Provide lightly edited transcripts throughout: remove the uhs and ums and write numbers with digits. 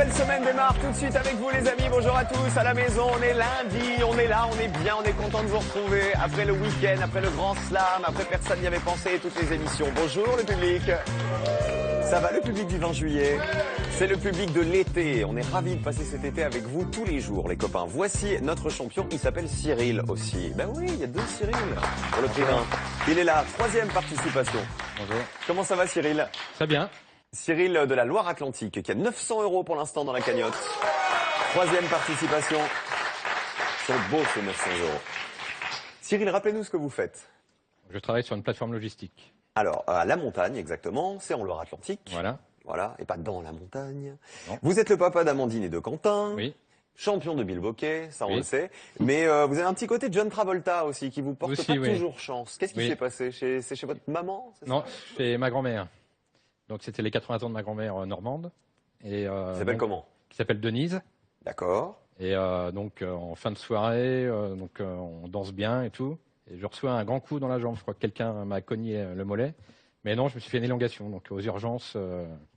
nouvelle semaine démarre tout de suite avec vous les amis. Bonjour à tous, à la maison, on est lundi, on est là, on est bien, on est content de vous retrouver. Après le week-end, après le grand slam, après personne n'y avait pensé, toutes les émissions. Bonjour le public. Ça va le public du 20 juillet? C'est le public de l'été. On est ravis de passer cet été avec vous tous les jours les copains. Voici notre champion, il s'appelle Cyril aussi. Ben oui, il y a deux Cyril pour le prix d'un. Il est là, troisième participation. Bonjour. Comment ça va Cyril? Très bien. Cyril de la Loire-Atlantique qui a 900 € pour l'instant dans la cagnotte. Troisième participation. Ils sont beaux ces 900 €. Cyril, rappelez-nous ce que vous faites. Je travaille sur une plateforme logistique. Alors, à la montagne exactement, c'est en Loire-Atlantique. Voilà. Voilà, et pas dans la montagne. Non. Vous êtes le papa d'Amandine et de Quentin. Oui. Champion de bilboquet, ça on Oui. le sait. Mais vous avez un petit côté John Travolta aussi qui vous porte Aussi, pas oui. toujours chance. Qu'est-ce qui Oui. s'est passé? C'est chez votre maman? C'est Non, ça chez ma grand-mère. Donc c'était les 80 ans de ma grand-mère normande. Et, Ça s'appelle comment? qui s'appelle Denise. D'accord. Et donc en fin de soirée, on danse bien et tout. Et je reçois un grand coup dans la jambe. Je crois que quelqu'un m'a cogné le mollet. Mais non, je me suis fait une élongation. Donc aux urgences.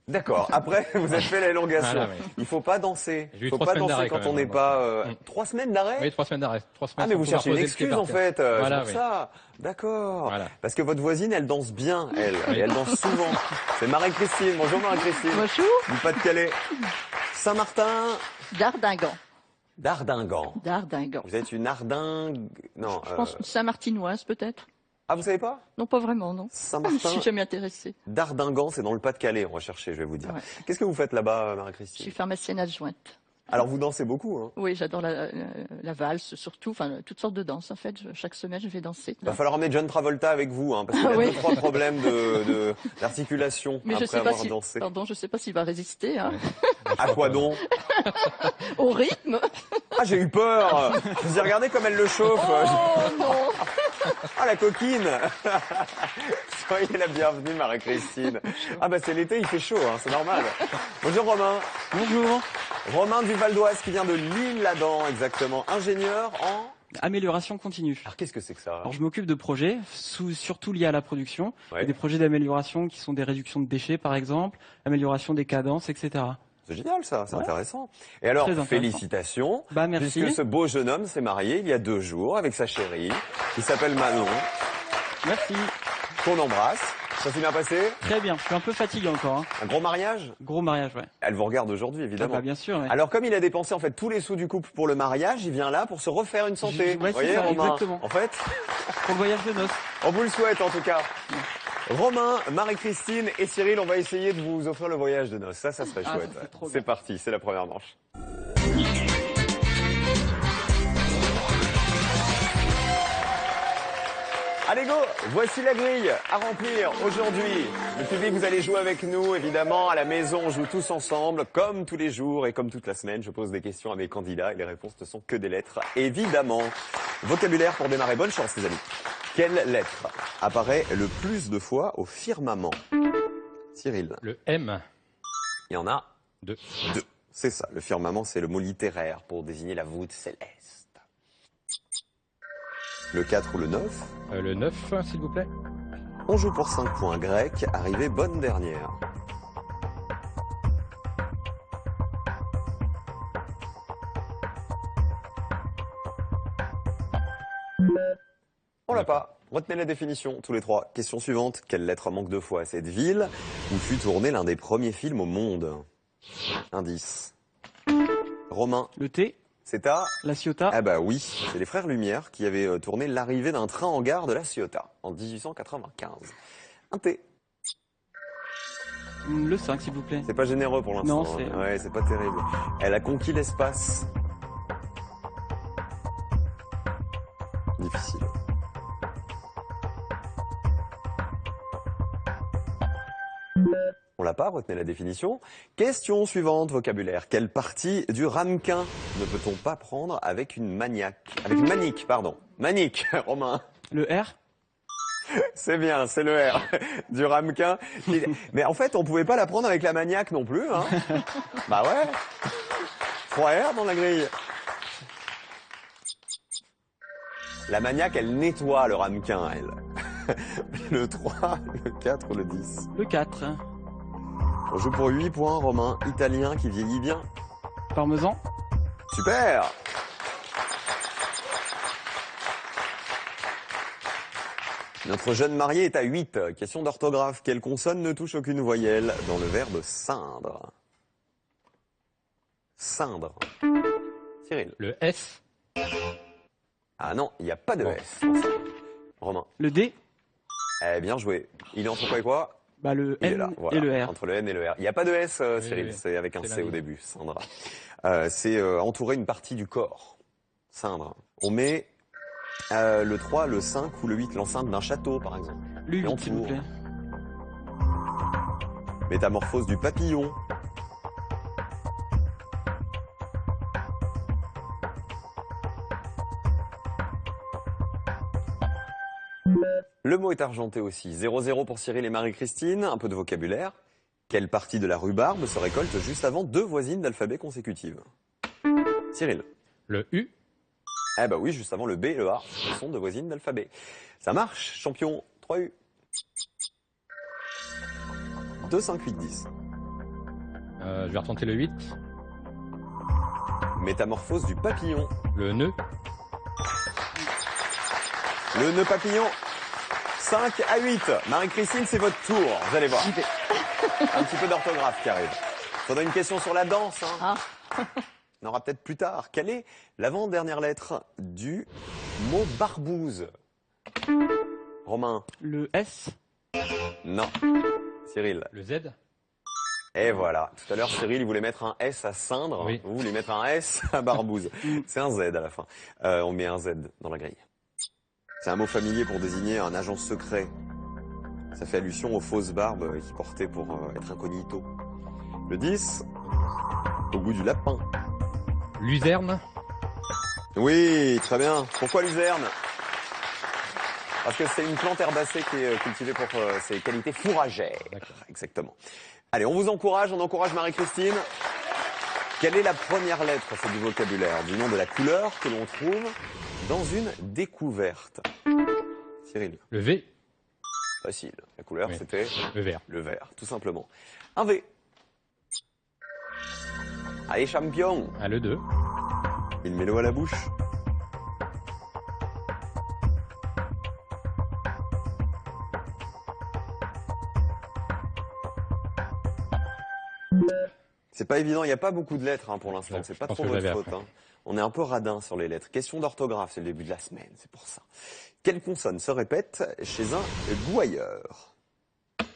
D'accord. Après, vous avez fait l'élongation. Voilà, oui. Il faut pas danser. J'ai eu Il faut 3 pas semaines danser d'arrêt quand quand on même, n'est pas... donc, 3 semaines d'arrêt? Oui, 3 semaines d'arrêt. 3 semaines Ah, mais sans vous pouvoir cherchez une poser le pied excuse par en terre. fait. C'est Voilà, pour oui. ça. D'accord. Voilà. Parce que votre voisine, elle danse bien, elle. Et elle danse souvent. C'est Marie-Christine. Bonjour Marie-Christine. Bonjour. Du Pas-de-Calais. Saint-Martin. D'Ardingan. D'Ardingan. D'Ardingan. Vous êtes une Ardingue... Non. Je pense Saint-Martinoise, peut-être. Ah, vous savez pas? Non, pas vraiment, non. Je Saint-Martin. suis jamais intéressée. D'Ardingan, c'est dans le Pas-de-Calais, on va chercher, je vais vous dire. Ouais. Qu'est-ce que vous faites là-bas, Je Marie-Christine? suis pharmacienne adjointe. Alors, vous dansez beaucoup, hein? Oui, j'adore la valse, surtout, enfin, toutes sortes de danses, en fait. Chaque semaine, je vais danser. Il va falloir emmener John Travolta avec vous, hein, parce qu'il a Ah oui. 2-3 problèmes d'articulation Mais après je sais pas avoir si, dansé. pardon, je sais pas s'il va résister, hein, À quoi donc? au rythme. Ah, j'ai eu peur! Je vous ai regardé comme elle le chauffe. Oh non. Ah, la coquine! Soyez la bienvenue, Marie-Christine. Ah, bah, c'est l'été, il fait chaud, hein, c'est normal. Bonjour, Romain. Bonjour. Romain du Val d'Oise qui vient de L'Isle-Adam, exactement. Ingénieur en... Amélioration continue. Alors, qu'est-ce que c'est que ça? Alors, je m'occupe de projets, surtout liés à la production, Ouais. et des projets d'amélioration qui sont des réductions de déchets, par exemple, amélioration des cadences, etc. C'est génial, ça, c'est Ouais. intéressant. Et alors, Très intéressant. félicitations. Bah, merci. Puisque ce beau jeune homme s'est marié il y a 2 jours avec sa chérie, qui s'appelle Manon, Merci. qu'on embrasse. Ça s'est bien passé? Très bien. Je suis un peu fatigué encore. Hein. Un gros mariage? Gros mariage, ouais. Elle vous regarde aujourd'hui, Ah, évidemment. bah, bien sûr. Ouais. Alors, comme il a dépensé en fait tous les sous du couple pour le mariage, il vient là pour se refaire une santé. Ouais, Vous c'est voyez, ça, Romain? exactement. En fait, Pour le voyage de noces. on vous le souhaite en tout cas. Romain, Marie-Christine et Cyril, on va essayer de vous offrir le voyage de noces. Ça serait Ah, chouette. ça, c'est trop C'est bien. parti, c'est la première manche. Allez go, voici la grille à remplir aujourd'hui. Le public, vous allez jouer avec nous, évidemment. À la maison, on joue tous ensemble, comme tous les jours et comme toute la semaine. Je pose des questions à mes candidats et les réponses ne sont que des lettres, évidemment. Vocabulaire pour démarrer. Bonne chance, les amis. Quelle lettre apparaît le plus de fois au firmament? Cyril, Le M. il y en a 2. 2. C'est ça, le firmament, c'est le mot littéraire pour désigner la voûte céleste. Le 4 ou le 9? Le 9, s'il vous plaît. On joue pour 5 points grecs, arrivée bonne dernière. On l'a pas. Retenez la définition, tous les trois. Question suivante. Quelle lettre manque 2 fois à cette ville où fut tourné l'un des premiers films au monde? Indice. Romain, Le T, c'est à... la Ciotat, Ah bah oui, c'est les frères Lumière qui avaient tourné l'arrivée d'un train en gare de La Ciotat en 1895. Un T. le 5, s'il vous plaît. C'est pas généreux pour l'instant. Non, c'est- hein. Ouais, c'est pas terrible. Elle a conquis l'espace. Difficile. On l'a pas, retenez la définition. Question suivante, vocabulaire. Quelle partie du ramequin ne peut-on pas prendre avec une maniaque? Avec une manique, pardon. Manique, Romain. Le R, C'est bien, c'est le R du ramequin. Mais en fait, on pouvait pas la prendre avec la maniaque non plus, hein. Bah ouais. 3 R dans la grille. La maniaque, elle nettoie le ramequin, elle. Le 3, le 4 ou le 10. le 4, On joue pour 8 points, Romain. Italien qui vieillit bien. Parmesan. Super! Notre jeune marié est à 8. Question d'orthographe. Quelle consonne ne touche aucune voyelle dans le verbe ceindre? Ceindre. Cyril. Le S. Ah non, il n'y a pas de Bon. S. en ceindre. Romain. Le D. Eh bien joué. Il est entre quoi et quoi? Bah, le Il est N là, voilà. et le R. Entre le N et le R. Il n'y a pas de S, Cyril. oui. C'est avec un C'est C lundi. au début. Ceindre. C'est entourer une partie du corps. Ceindre. On met le 3, le 5 ou le 8, l'enceinte d'un château par exemple. Le Et 8, on s'il vous tourne. plaît. Métamorphose du papillon. Le mot est argenté aussi. 0-0 pour Cyril et Marie-Christine. Un peu de vocabulaire. Quelle partie de la rhubarbe se récolte juste avant 2 voisines d'alphabet consécutives? Cyril. Le U. Eh ben oui, juste avant le B et le A. Ce sont 2 voisines d'alphabet. Ça marche, champion. 3U. 2, 5, 8, 10. Je vais retenter le 8. Métamorphose du papillon. Le nœud. Le nœud papillon. 5 à 8. Marie-Christine, c'est votre tour. Vous allez voir. J'y vais. Un petit peu d'orthographe qui arrive. Faudra une question sur la danse. Hein. Ah, On aura peut-être plus tard. Quelle est l'avant-dernière lettre du mot barbouze? Romain? Le S. Non. Cyril? Le Z. Et voilà. Tout à l'heure, Cyril, il voulait mettre un S à ceindre. Oui. Vous voulez mettre un S à barbouze. C'est un Z à la fin. On met un Z dans la grille. C'est un mot familier pour désigner un agent secret. Ça fait allusion aux fausses barbes qu'il portait pour être incognito. Le 10, au goût du lapin. Luzerne. Oui, très bien. Pourquoi luzerne? Parce que c'est une plante herbacée qui est cultivée pour ses qualités fourragères. D'accord. Exactement. Allez, on vous encourage, on encourage Marie-Christine. Quelle est la première lettre, c'est du vocabulaire, du nom de la couleur que l'on trouve dans une découverte? Cyril? Le V. Facile. La couleur, Oui. c'était Le vert. le vert, tout simplement. Un V. Allez, champion. Ah, le 2. Il met l'eau à la bouche. C'est pas évident, il n'y a pas beaucoup de lettres pour l'instant, c'est pas Je pense trop que je votre l'avais faute. après. Hein. On est un peu radin sur les lettres. Question d'orthographe, c'est le début de la semaine, c'est pour ça. Quelle consonne se répète chez un gouailleur?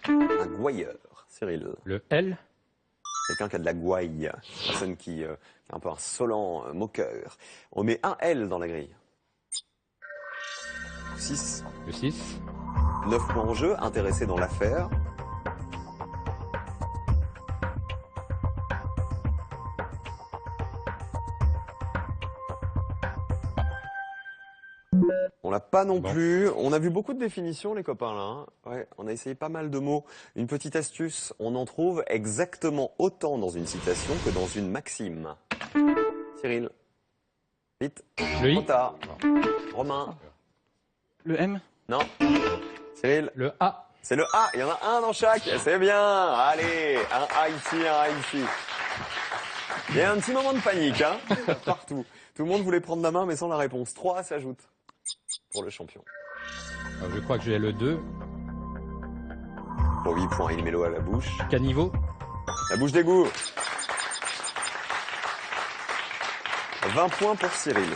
Un gouailleur, Cyril. Le L. Quelqu'un qui a de la gouaille, une personne qui est un peu insolent, moqueur. On met un L dans la grille. 6. Le 6. 9 points en jeu, intéressé dans l'affaire. On l'a pas non Bon. plus. On a vu beaucoup de définitions, les copains, là. Hein. Ouais, on a essayé pas mal de mots. Une petite astuce, on en trouve exactement autant dans une citation que dans une maxime. Cyril. Vite. Le Trop I. tard. Romain. Le M. Non. Cyril. Le A. C'est le A. Il y en a un dans chaque. C'est bien. Allez. Un A ici, un A ici. Il y a un petit moment de panique, hein. Partout. Tout le monde voulait prendre la main, mais sans la réponse. 3 s'ajoute pour le champion. Je crois que j'ai le 2. Pour 8 points, il met l'eau à la bouche. Caniveau. La bouche d'égout. 20 points pour Cyril.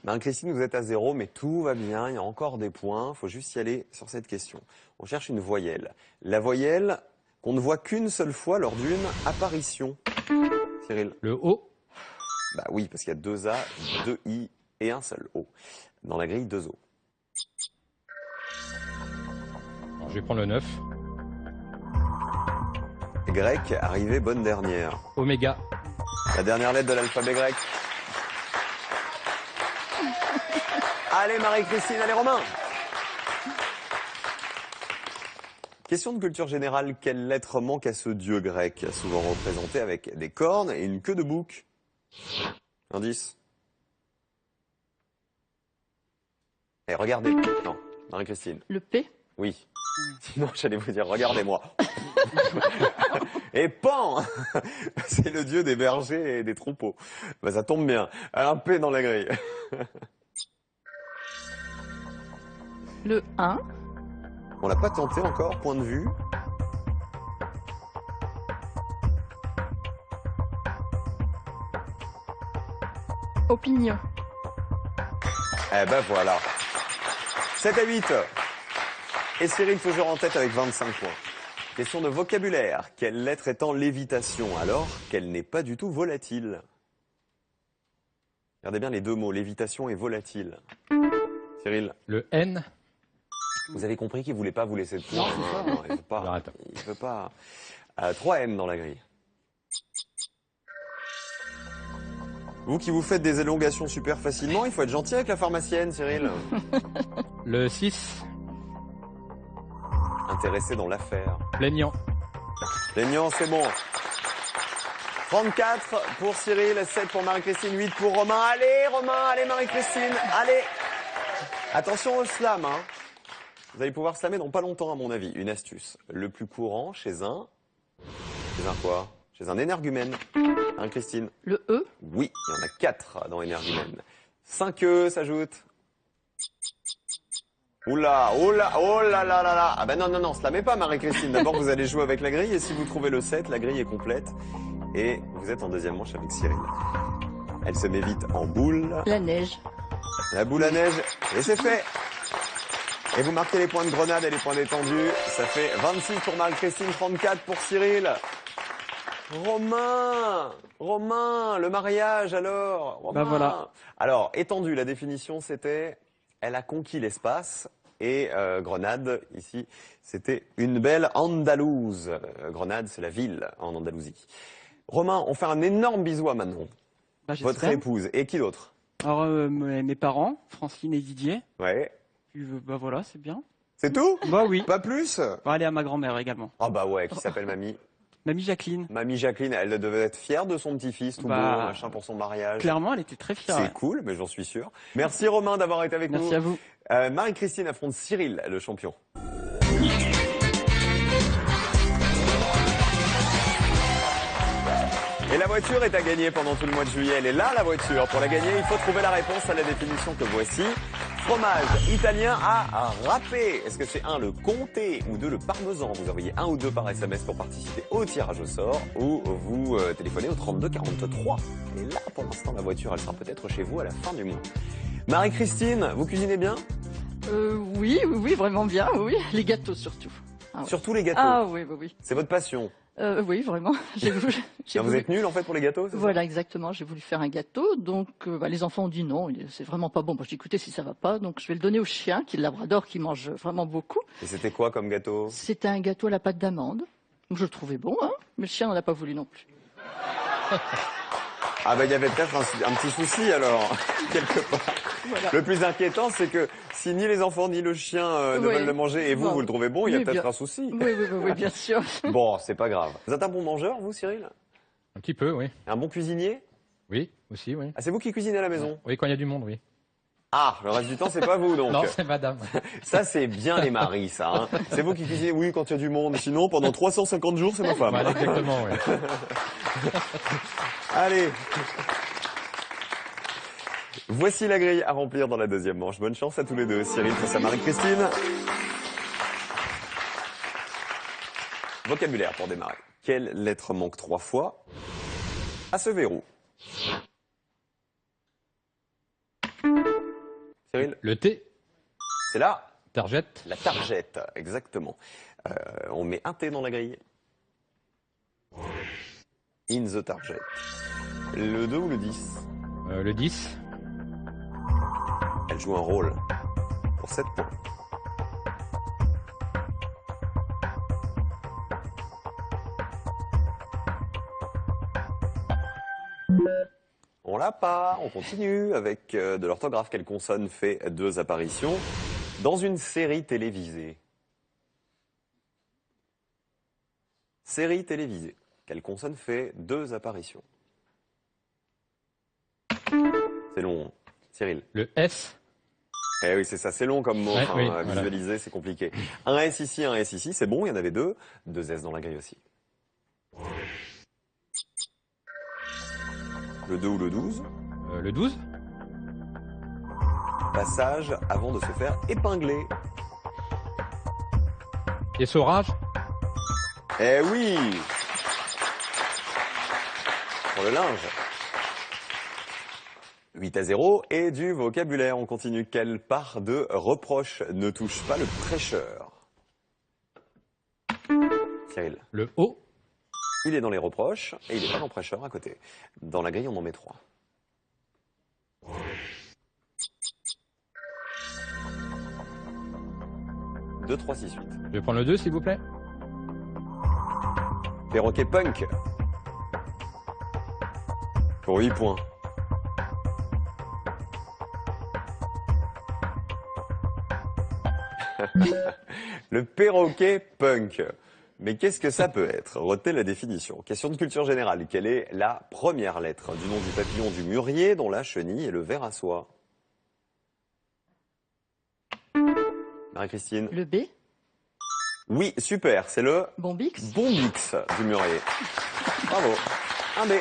Marie-Christine, vous êtes à 0, mais tout va bien. Il y a encore des points. Il faut juste y aller sur cette question. On cherche une voyelle. La voyelle qu'on ne voit qu'une seule fois lors d'une apparition. Cyril. Le O. Bah oui, parce qu'il y a 2 A, 2 I et un seul O. Dans la grille, 2 O. Alors, je vais prendre le 9. Grec, arrivé bonne dernière. Oméga. La dernière lettre de l'alphabet grec. Allez Marie-Christine, allez Romain. Question de culture générale, quelle lettre manque à ce dieu grec, souvent représenté avec des cornes et une queue de bouc? Indice. Et regardez. Non, Marie-Christine. le P. Oui. Sinon, j'allais vous dire, regardez-moi. Et pan! C'est le dieu des bergers et des troupeaux. Bah, ça tombe bien. Un P dans la grille. Le 1. On l'a pas tenté encore, point de vue. Opinion. Eh ben voilà. 7 à 8. Et Cyril toujours en tête avec 25 points. Question de vocabulaire. Quelle lettre est en lévitation alors qu'elle n'est pas du tout volatile? Regardez bien les deux mots, lévitation et volatile. Cyril, Le N. vous avez compris qu'il voulait pas vous laisser de points. Non, c'est ça. Non, il veut pas. J'arrête. Il veut pas. 3 M dans la grille. Vous qui vous faites des élongations super facilement, il faut être gentil avec la pharmacienne, Cyril. Le 6. Intéressé dans l'affaire. Plaignant. Plaignant, c'est bon. 34 pour Cyril, 7 pour Marie-Christine, 8 pour Romain. Allez, Romain, allez, Marie-Christine, allez. Attention au slam, hein. Vous allez pouvoir slammer dans pas longtemps, à mon avis. Une astuce. Le plus courant chez un... Chez un quoi? Chez un énergumène. Marie-Christine. Le E. Oui, il y en a 4 dans énergumène. 5 E s'ajoutent. Oula, oh là, oh là là là là. Ah ben non, non, non, slamez pas, Marie-Christine. D'abord, vous allez jouer avec la grille et si vous trouvez le 7, la grille est complète. Et vous êtes en deuxième manche avec Cyril. Elle se met vite en boule. La neige. La boule à neige. Et c'est fait. Et vous marquez les points de grenade et les points détendus. Ça fait 26 pour Marie-Christine, 34 pour Cyril. Romain, Romain, le mariage alors. Romain. Bah voilà. Alors, étendu, la définition c'était, elle a conquis l'espace. Et Grenade, ici, c'était une belle Andalouse. Grenade, c'est la ville en Andalousie. Romain, on fait un énorme bisou à Manon, Bah, votre j'espère. épouse. Et qui d'autre? Alors, mes parents, Francine et Didier. Ouais. Puis, bah voilà, c'est bien. C'est tout? Bah oui. Pas plus? Bah, aller à ma grand-mère également. Ah bah ouais, qui s'appelle Mamie? Mamie Jacqueline. Mamie Jacqueline, elle devait être fière de son petit-fils, tout Bah, beau, machin, pour son mariage. Clairement, elle était très fière. C'est Ouais. cool, mais j'en suis sûr. Merci Romain d'avoir été avec Merci nous. à vous. Marie-Christine affronte Cyril, le champion. Et la voiture est à gagner pendant tout le mois de juillet. Elle est là, la voiture. Pour la gagner, il faut trouver la réponse à la définition que voici. Fromage italien à râper. Est-ce que c'est 1, le comté, ou 2, le parmesan? Vous envoyez 1 ou 2 par SMS pour participer au tirage au sort, ou vous téléphonez au 32 43. Et là, pour l'instant, la voiture, elle sera peut-être chez vous à la fin du mois. Marie-Christine, vous cuisinez bien? Oui, oui, oui, vraiment bien, oui. Les gâteaux surtout. Ah, oui. Surtout les gâteaux. Ah oui, oui, oui. C'est votre passion. Oui, vraiment. J'ai voulu, j'ai Ah, vous voulu- êtes nul en fait pour les gâteaux, c'est ça? Voilà, exactement. J'ai voulu faire un gâteau, donc les enfants ont dit non, c'est vraiment pas bon. Moi, j'ai dit, écoutez, si ça va pas, donc je vais le donner au chien, qui est le labrador, qui mange vraiment beaucoup. Et c'était quoi comme gâteau? C'était un gâteau à la pâte d'amande. Je le trouvais bon, hein, mais le chien n'en a pas voulu non plus. Ah bah il y avait peut-être un petit souci alors, quelque part. Voilà. Le plus inquiétant, c'est que si ni les enfants ni le chien ne Oui. veulent le manger et vous, Non. vous le trouvez bon, il y a Oui, peut-être bien. un souci. Oui, oui, oui, oui, bien sûr. Bon, c'est pas grave. Vous êtes un bon mangeur, vous, Cyril? Un petit peu, oui. Un bon cuisinier? Oui, aussi, oui. Ah, c'est vous qui cuisinez à la maison? Oui, quand il y a du monde, oui. Ah, le reste du temps, c'est pas vous, donc. Non, c'est madame. Ça, c'est bien les maris, ça. Hein. C'est vous qui cuisinez, oui, quand il y a du monde. Sinon, pendant 350 jours, c'est ma femme. Voilà, exactement, oui. Allez. Voici la grille à remplir dans la deuxième manche. Bonne chance à tous les deux. Cyril face à Marie-Christine. Vocabulaire pour démarrer. Quelle lettre manque 3 fois à ce verrou? Cyril, Le T, c'est là. targette, La targette, exactement. On met un T dans la grille. In the target. Le 2 ou le 10? le 10, Elle joue un rôle pour 7 points. On l'a pas, on continue avec de l'orthographe. Quelle consonne fait 2 apparitions dans une série télévisée? Série télévisée. Quelle consonne fait 2 apparitions? C'est long. Cyril, le S, Eh oui, c'est ça, c'est long comme mot. Ouais, Enfin, oui, à voilà. visualiser, c'est compliqué. Un S ici, un S ici, c'est bon, il y en avait deux. Deux S dans la grille aussi. Le 2 ou le 12. Le 12. Passage avant de se faire épingler. Essorage. Eh oui! Pour le linge. 8-0 et du vocabulaire. On continue. Quelle part de reproche ne touche pas le prêcheur? Cyril. Le haut. Il est dans les reproches et il est pas dans prêcheur à côté. Dans la grille, on en met 3. Deux, 3, 6, 8. Je vais prendre le 2, s'il vous plaît. Perroquet punk. Pour 8 points. Le perroquet punk. Mais qu'est-ce que ça peut être? Retenez la définition. Question de culture générale. Quelle est la première lettre du nom du papillon du mûrier dont la chenille est le ver à soie? Marie-Christine? Le B. Oui, super. C'est le Bombix. bombix du mûrier. Bravo. Un B.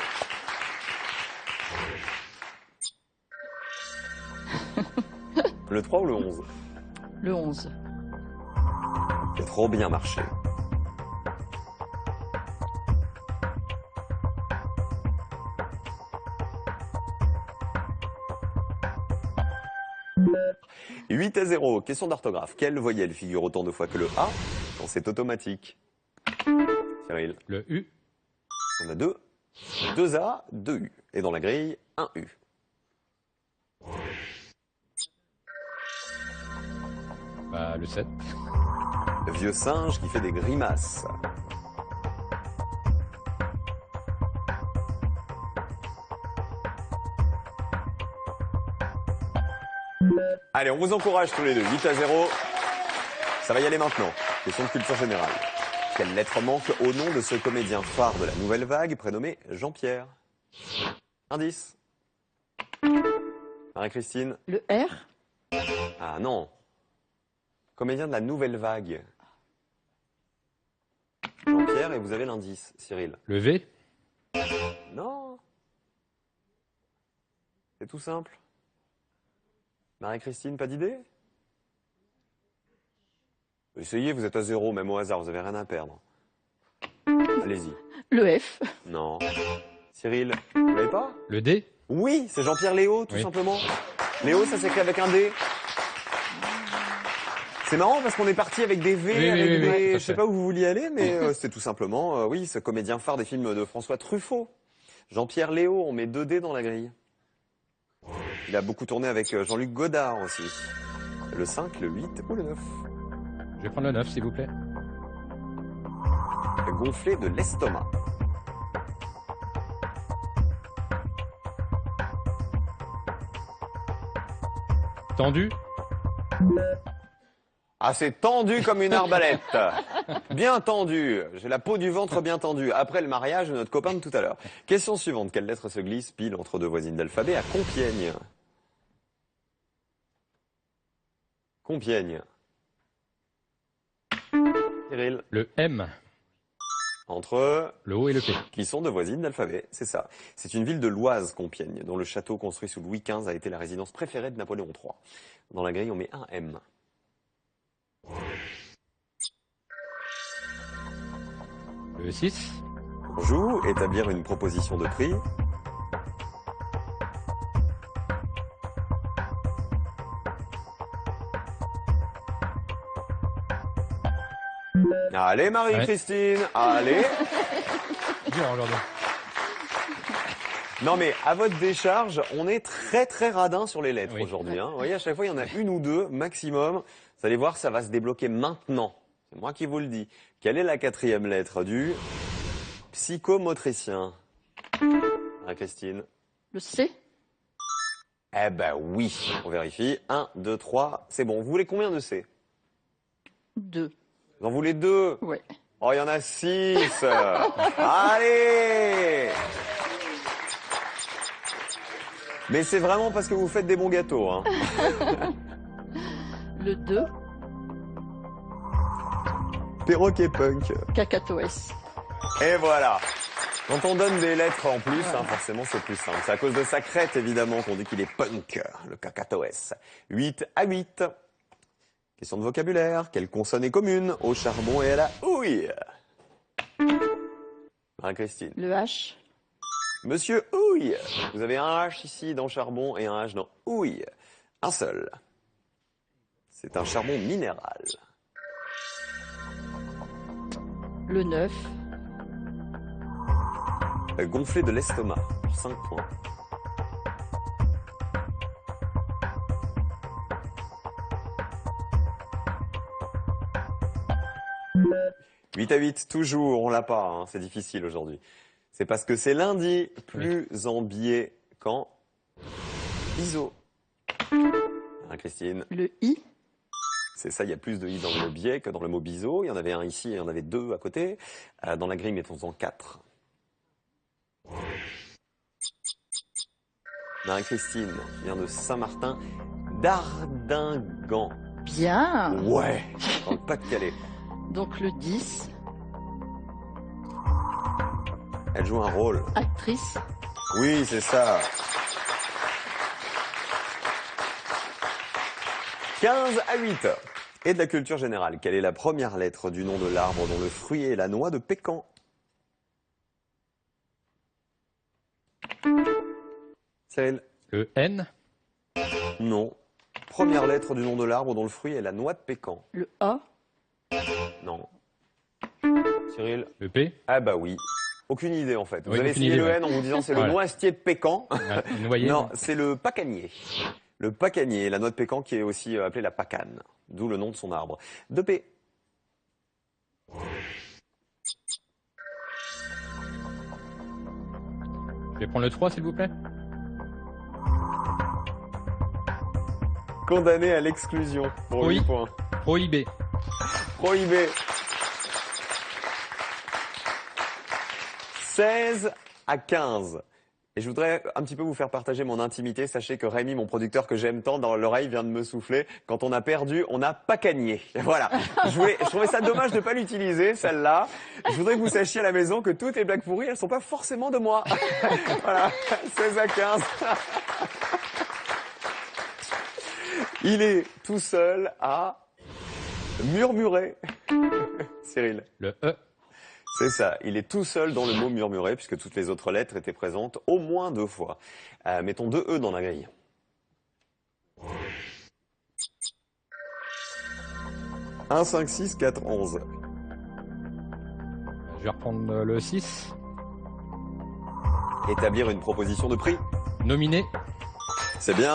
Le 3 ou le 11? Le 11. C'est trop bien marché. « 8-0, question d'orthographe. Quelle voyelle figure autant de fois que le A quand c'est automatique? Cyril, Le U. on a deux. 2 A, 2 U. Et dans la grille, un U. Bah, le 7. Le vieux singe qui fait des grimaces. Allez, on vous encourage tous les deux. 8-0. Ça va y aller maintenant. Question de culture générale. Quelle lettre manque au nom de ce comédien phare de la nouvelle vague prénommé Jean-Pierre? Indice. Marie-Christine? Le R. Ah non. Comédien de la nouvelle vague. Jean-Pierre, et vous avez l'indice, Cyril. Le V. Non. C'est tout simple. Marie-Christine, pas d'idée? Essayez, vous êtes à 0, même au hasard, vous avez rien à perdre. Allez-y. Le F. Non. Cyril, vous l'avez pas? Le D. Oui, c'est Jean-Pierre Léo, tout Oui. simplement. Léo, ça s'écrit avec un D. C'est marrant parce qu'on est parti avec des V, Oui, avec oui, oui, des... oui, tout à je sais fait. pas où vous vouliez aller, mais c'est tout simplement, oui, ce comédien phare des films de François Truffaut. Jean-Pierre Léo, on met 2 D dans la grille. Il a beaucoup tourné avec Jean-Luc Godard aussi. Le 5, le 8 ou le 9? Je vais prendre le 9, s'il vous plaît. Gonflé de l'estomac. Tendu. Ah, c'est tendu comme une arbalète. Bien tendu. J'ai la peau du ventre bien tendue. Après le mariage de notre copain de tout à l'heure. Question suivante. Quelle lettre se glisse pile entre deux voisines d'alphabet à Compiègne? Compiègne. Cyril. Le M. Entre Le O et le P. qui sont deux voisines d'alphabet, c'est ça. C'est une ville de l'Oise, Compiègne, dont le château construit sous Louis XV a été la résidence préférée de Napoléon III. Dans la grille, on met un M. Le 6. On joue, établir une proposition de prix. Allez Marie-Christine, allez. Dur aujourd'hui. Non mais à votre décharge, on est très très radin sur les lettres Oui. aujourd'hui. Hein. Vous voyez, à chaque fois, il y en a une ou deux maximum. Vous allez voir, ça va se débloquer maintenant. C'est moi qui vous le dis. Quelle est la quatrième lettre du psychomotricien? Marie-Christine. Le C. Eh ben oui, on vérifie. 1, 2, 3, c'est bon. Vous voulez combien de C? 2. Vous en voulez 2? Ouais. Oh, il y en a 6. Allez! Mais c'est vraiment parce que vous faites des bons gâteaux. Hein. Le 2, Perroquet punk. cacatoès. Et voilà. Quand on donne des lettres en plus, forcément c'est plus simple. C'est à cause de sa crête évidemment qu'on dit qu'il est punk, le cacatoès. 8-8. Question de vocabulaire. Quelle consonne est commune au charbon et à la houille? Marie-Christine. Le H, Monsieur Houille. Vous avez un H ici dans charbon et un H dans houille. Un seul. C'est un charbon minéral. le 9, Gonflé de l'estomac. 5 points. « 8-8, toujours, on l'a pas, hein, c'est difficile aujourd'hui. C'est parce que c'est lundi, plus en biais qu'en biseau. Hein, Christine, le I, c'est ça, il y a plus de i dans le mot biais que dans le mot biseau. Il y en avait un ici et il y en avait 2 à côté. Dans la grille, mettons-en 4. Marie-Christine, qui vient de Saint-Martin, d'Ardingan. bien. Ouais, dans le Pas-de-Calais. Donc le 10, Elle joue un rôle. actrice. Oui, c'est ça. 15-8. Et de la culture générale. Quelle est la première lettre du nom de l'arbre dont le fruit est la noix de pécan? Cyril? Le N, Non. Première lettre du nom de l'arbre dont le fruit est la noix de pécan. Le A, Non. Cyril? le P, Ah bah oui. Aucune idée en fait. Vous Oui, avez aucune signé idée, le ouais. N en vous disant c'est le Ouais. noisetier de pécan. noyer. Non, c'est le pacanier. Le pacanier, la noix de pécan qui est aussi appelée la pacane, d'où le nom de son arbre. 2P. Je vais prendre le 3, s'il vous plaît. Condamné à l'exclusion pour Oui. 8 points. Prohibé. Prohibé. 16-15. Et je voudrais un petit peu vous faire partager mon intimité. Sachez que Rémi, mon producteur que j'aime tant, dans l'oreille vient de me souffler. Quand on a perdu, on n'a pas gagné. Voilà. Je trouvais ça dommage de ne pas l'utiliser, celle-là. Je voudrais que vous sachiez à la maison que toutes les blagues pourries, elles ne sont pas forcément de moi. Voilà. 16-15. Il est tout seul à murmurer. Cyril. Le E, C'est ça, il est tout seul dans le mot murmurer, puisque toutes les autres lettres étaient présentes au moins 2 fois. Mettons 2 E dans la grille. « 1, 5, 6, 4, 11. je vais reprendre le 6. Établir une proposition de prix. Nominé, C'est bien.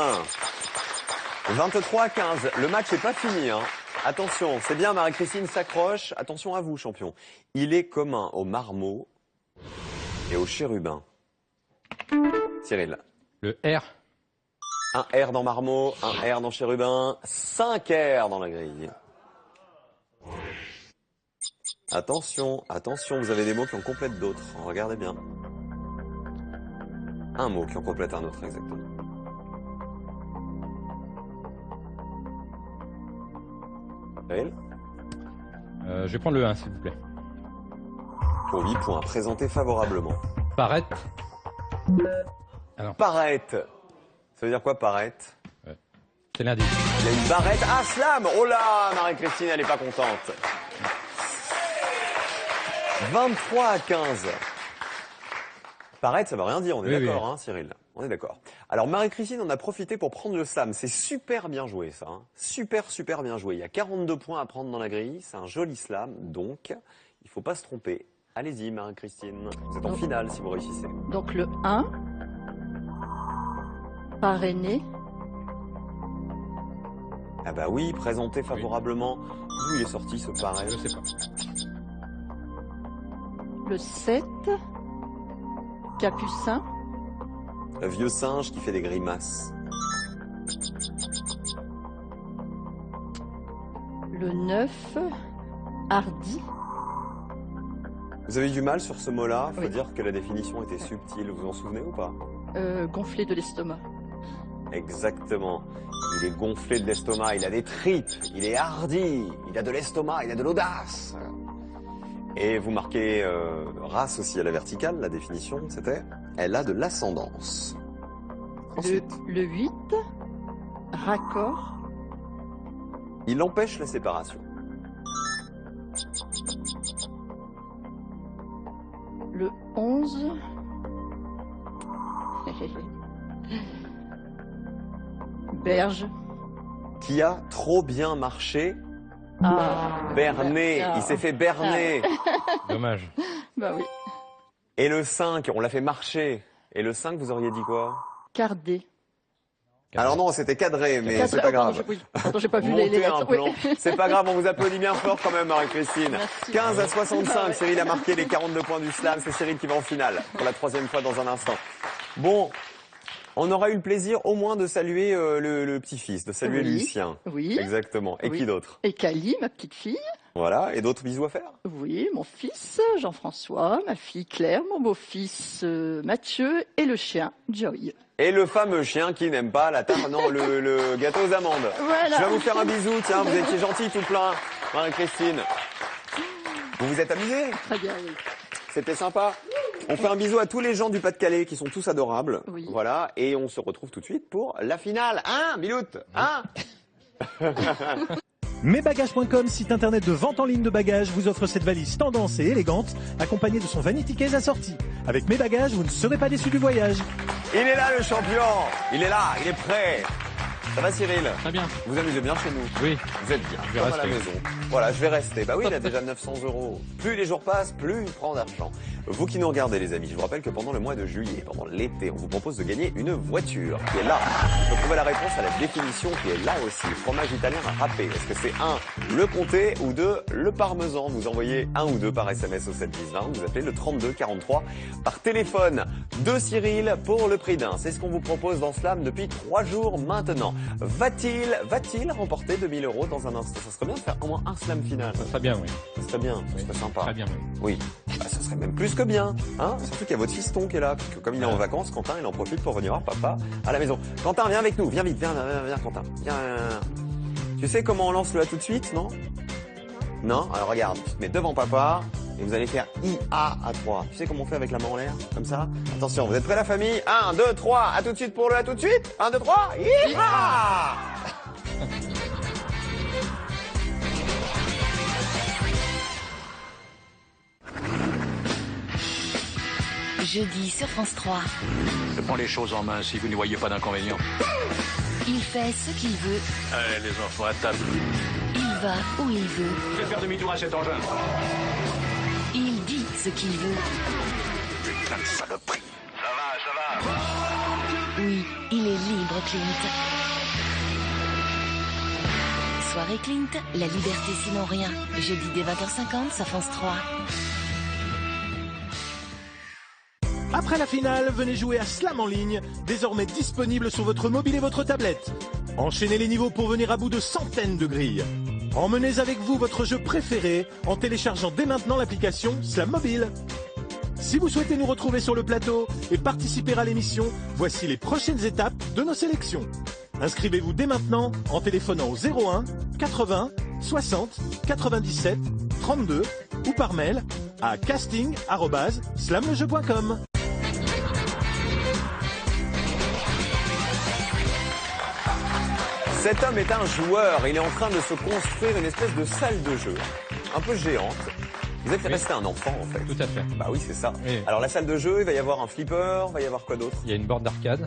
23-15. Le match n'est pas fini, hein. Attention, c'est bien, Marie-Christine s'accroche. Attention à vous, champion. Il est commun aux marmots et aux chérubins. Cyril. le R, Un R dans marmot, un R dans chérubin, 5 R dans la grille. Attention, attention, vous avez des mots qui en complètent d'autres. Regardez bien. Un mot qui en complète un autre, exactement. Cyril? je vais prendre le 1, s'il vous plaît. Pour 8 points, présenté favorablement. Paraître, Paraître. Ça veut dire quoi, paraître? c'est l'indice. Il y a une barrette. Ah, slam! Oh là, Marie-Christine, elle est pas contente. 23-15. Paraître, ça veut rien dire, on est Oui, d'accord, oui. hein, Cyril? On est d'accord. Alors, Marie-Christine, on a profité pour prendre le slam. C'est super bien joué, ça. Hein. Super, super bien joué. Il y a 42 points à prendre dans la grille. C'est un joli slam, donc il faut pas se tromper. Allez-y, Marie-Christine. Vous êtes en finale si vous réussissez. Donc le 1, parrainé, Ah bah oui, présenté favorablement. D'où il est sorti ce pareil? Je sais pas. le 7, capucin, Le vieux singe qui fait des grimaces. le 9, hardi, Vous avez eu du mal sur ce mot-là? Faut Oui. dire que la définition était subtile. Vous vous en souvenez ou pas? gonflé de l'estomac. Exactement. Il est gonflé de l'estomac, il a des tripes, il est hardi, il a de l'estomac, il a de l'audace. Et vous marquez race aussi à la verticale, la définition c'était elle a de l'ascendance. Ensuite, Le 8, raccord. il empêche la séparation. Le 11, berge. Qui a trop bien marché, Ah, berné, ah. il s'est fait berner. Dommage. Bah oui. Et le 5, on l'a fait marcher. Et le 5, vous auriez dit quoi? Cardé. Alors non, c'était cadré, mais Cadré. c'est pas grave. Pardon, pardon, j'ai pas vu les Montez un lettres. plan. Oui. C'est pas grave, on vous applaudit bien fort quand même, Marie-Christine. Merci. 15 à 65, Ah ouais. Cyril a marqué les 42 points du slam. C'est Cyril qui va en finale pour la 3e fois dans un instant. Bon, on aura eu le plaisir au moins de saluer le petit-fils, de saluer Oui. Lucien. Oui. Exactement. Et Oui. qui d'autre? Et Cali, ma petite fille. Voilà. Et d'autres bisous à faire? Oui, mon fils Jean-François, ma fille Claire, mon beau-fils Mathieu et le chien Joy. Et le fameux chien qui n'aime pas la tarte, non, le gâteau aux amandes. Voilà. Je vais vous faire un bisou, tiens, vous étiez gentil tout plein, Marie-Christine. Vous vous êtes amusés? Très bien, oui. C'était sympa. On fait un bisou à tous les gens du Pas-de-Calais qui sont tous adorables. Oui. Voilà, et on se retrouve tout de suite pour la finale. Hein, Milout? Hein? Mesbagages.com, site internet de vente en ligne de bagages, vous offre cette valise tendance et élégante, accompagnée de son Vanity Case assorti. Avec Mes Bagages, vous ne serez pas déçus du voyage. Il est là le champion. Il est là, il est prêt. Ça va Cyril? Très bien. Vous amusez bien chez nous? Oui. Vous êtes bien, Je vais comme à la rester. maison. Voilà, je vais rester. Bah oui, il a déjà 900 €. Plus les jours passent, plus il prend d'argent. Vous qui nous regardez les amis, je vous rappelle que pendant le mois de juillet, pendant l'été, on vous propose de gagner une voiture qui est là. Vous trouvez la réponse à la définition qui est là aussi. Fromage italien râpé. Est-ce que c'est 1, le comté ou 2, le parmesan? Vous envoyez 1 ou 2 par SMS au 7 10 20. Vous appelez le 32 43 par téléphone de Cyril pour le prix d'un. C'est ce qu'on vous propose dans Slam depuis 3 jours maintenant. Va-t-il remporter 2000 € dans un instant? Ça serait bien de faire au moins un Slam final. Ça serait bien, oui. Ça serait bien, ça serait sympa. Très bien même. Oui, bah, ça serait même plus que bien. Hein, surtout qu'il y a votre fiston qui est là. Parce que comme il est en vacances, Quentin, il en profite pour venir voir papa à la maison. Quentin, viens avec nous. Viens vite, viens Quentin. Viens. Tu sais comment on lance le A tout de suite, non? Non? Alors regarde, tu te mets devant papa et vous allez faire IA à 3. Tu sais comment on fait avec la main en l'air? Comme ça? Attention, vous êtes prêts la famille? 1, 2, 3. À tout de suite pour le A tout de suite. 1, 2, 3. IA! Jeudi sur France 3. Je prends les choses en main si vous n'y voyez pas d'inconvénient. Il fait ce qu'il veut, Allez, les enfants, à table. il va où il veut, Je vais faire demi-tour à cet engin. il dit ce qu'il veut. Putain de saloperie. Ça va. Oui, il est libre, Clint. Soirée Clint, la liberté sinon rien. Jeudi dès 20h50 sur France 3. Après la finale, venez jouer à Slam en ligne, désormais disponible sur votre mobile et votre tablette. Enchaînez les niveaux pour venir à bout de centaines de grilles. Emmenez avec vous votre jeu préféré en téléchargeant dès maintenant l'application Slam Mobile. Si vous souhaitez nous retrouver sur le plateau et participer à l'émission, voici les prochaines étapes de nos sélections. Inscrivez-vous dès maintenant en téléphonant au 01 80 60 97 32 ou par mail à casting@slamlejeu.com. Cet homme est un joueur. Il est en train de se construire une espèce de salle de jeu, un peu géante. Vous êtes Oui. resté un enfant en fait. Tout à fait. Bah oui, c'est ça. Oui. Alors la salle de jeu, il va y avoir un flipper, il va y avoir quoi d'autre? Il y a une borne d'arcade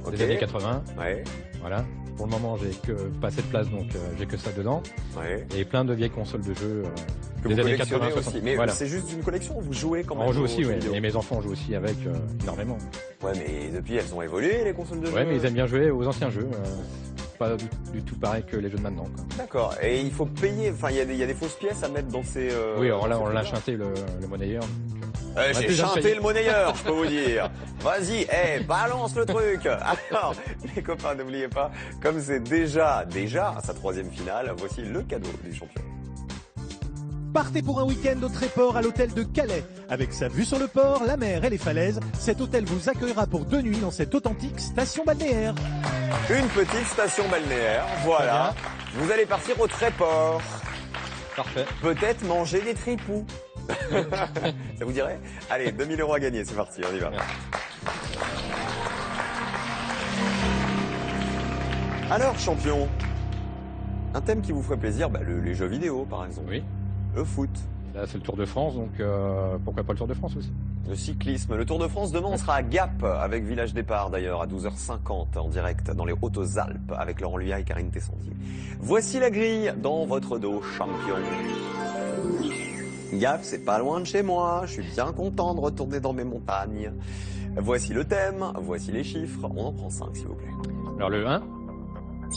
Ok. des années 80. Ouais, Voilà. Pour le moment, j'ai que pas assez de place, donc j'ai que ça dedans. ouais. Et plein de vieilles consoles de jeux Que des vous années collectionnez 80, 60. aussi. Mais Voilà. c'est juste une collection, vous jouez quand même On joue aux aussi, jeux ouais. vidéo. Et mes enfants jouent aussi avec énormément. Ouais, mais depuis elles ont évolué les consoles de jeux. Ouais, mais ils aiment bien jouer aux anciens jeux. Pas du tout pareil que les jeux de maintenant, quoi. D'accord. Et il faut payer. Enfin, il y a des fausses pièces à mettre dans ces. Oui, alors là, dans on ces l'a trucs-là. chanté le monnayeur. J'ai déjà chanté failli. le monnayeur, je peux vous dire. Vas-y, balance le truc. Alors, les copains, n'oubliez pas, comme c'est déjà sa 3e finale, voici le cadeau du champion. Partez pour un week-end au Tréport à l'hôtel de Calais. Avec sa vue sur le port, la mer et les falaises, cet hôtel vous accueillera pour 2 nuits dans cette authentique station balnéaire. Une petite station balnéaire, voilà. Vous allez partir au Tréport. Parfait. Peut-être manger des tripous. Ça vous dirait? Allez, 2000 € à gagner, c'est parti, on y va. Alors, champion, un thème qui vous ferait plaisir, les jeux vidéo par exemple. Oui. Le foot. Là, c'est le Tour de France, donc pourquoi pas le Tour de France aussi? Le cyclisme. Le Tour de France, demain, on sera à Gap, avec Village Départ d'ailleurs, à 12h50, en direct dans les Hautes-Alpes, avec Laurent Luyat et Karine Tessandier. Voici la grille dans votre dos, champion. Gap, c'est pas loin de chez moi, je suis bien content de retourner dans mes montagnes. Voici le thème, voici les chiffres, on en prend 5 s'il vous plaît. Alors le 1,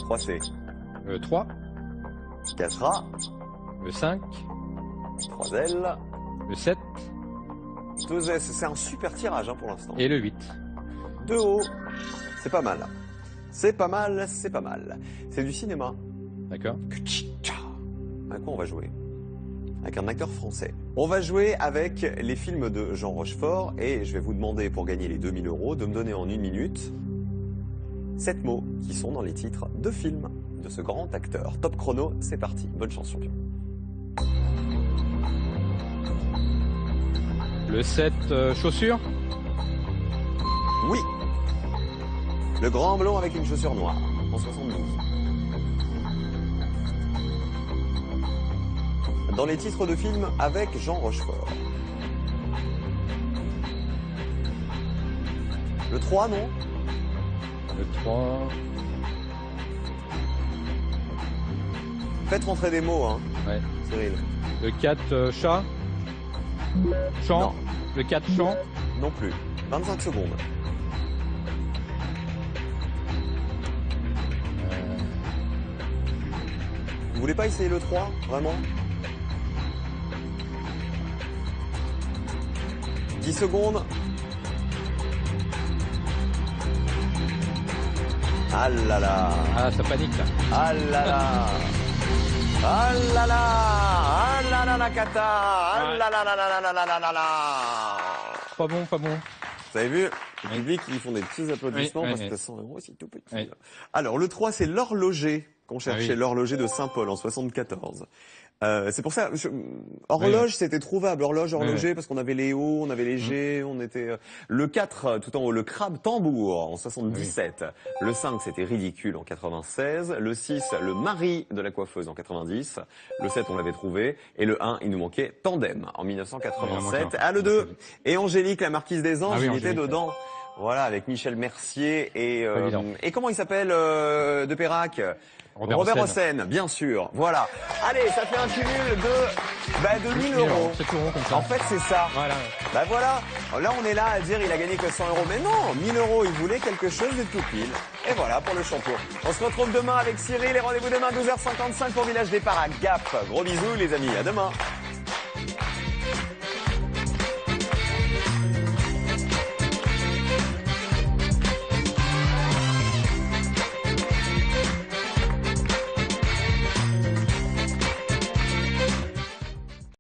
3C, le 3, 4A, le 5, 3L, le 7 2S, c'est un super tirage pour l'instant. et le 8. 2 O, c'est pas mal. C'est pas mal, c'est pas mal. C'est du cinéma. D'accord. Avec quoi on va jouer? Avec un acteur français. On va jouer avec les films de Jean Rochefort et je vais vous demander, pour gagner les 2000 € de me donner en 1 minute 7 mots qui sont dans les titres de films de ce grand acteur. Top chrono, c'est parti. Bonne chance, champion. Le 7, chaussures. Oui. Le grand blond avec une chaussure noire, en 72. Dans les titres de films avec Jean Rochefort. Le 3, non? Le 3, Faites rentrer des mots, hein, ouais. Cyril. Le 4, chat. Chant. Non. Le 4, chant. Non plus. 25 secondes. Vous voulez pas essayer le 3, vraiment? 10 secondes. Ah là là. Ah, ça panique là. Ah là là. Ah là là. Ah là là la cata. Ah là là là là là là là là là. Pas bon, pas bon. Vous avez vu? Le public, ils font des petits applaudissements Oui, parce oui, que 100 €, c'est tout petit. Oui. Alors, le 3, c'est l'horloger qu'on cherchait, oui. l'horloger de Saint-Paul en 74. C'est pour ça, horloge, c'était trouvable, horloger, parce qu'on avait les O, on avait les G, on était, le 4, tout en haut, le crabe tambour en 77. Le 5, c'était ridicule en 96. Le 6, le mari de la coiffeuse en 90. Le 7, on l'avait trouvé. Et le 1, il nous manquait tandem en 1987. Ah, le 2. Et Angélique, la marquise des Anges, Ah oui, il était Angélique. dedans. Voilà, avec Michel Mercier et comment il s'appelle, de Perrac? Robert Hossein, bien sûr. Voilà. Allez, ça fait un cumul de 1000 €. C'est tout rond comme ça. En fait, c'est ça. Voilà. Bah voilà. Là, on est là à dire il a gagné que 100 €. Mais non, 1000 €, il voulait quelque chose de tout pile. Et voilà pour le champion. On se retrouve demain avec Cyril et rendez-vous demain 12h55 pour Village Départ à Gap. Gros bisous les amis, à demain.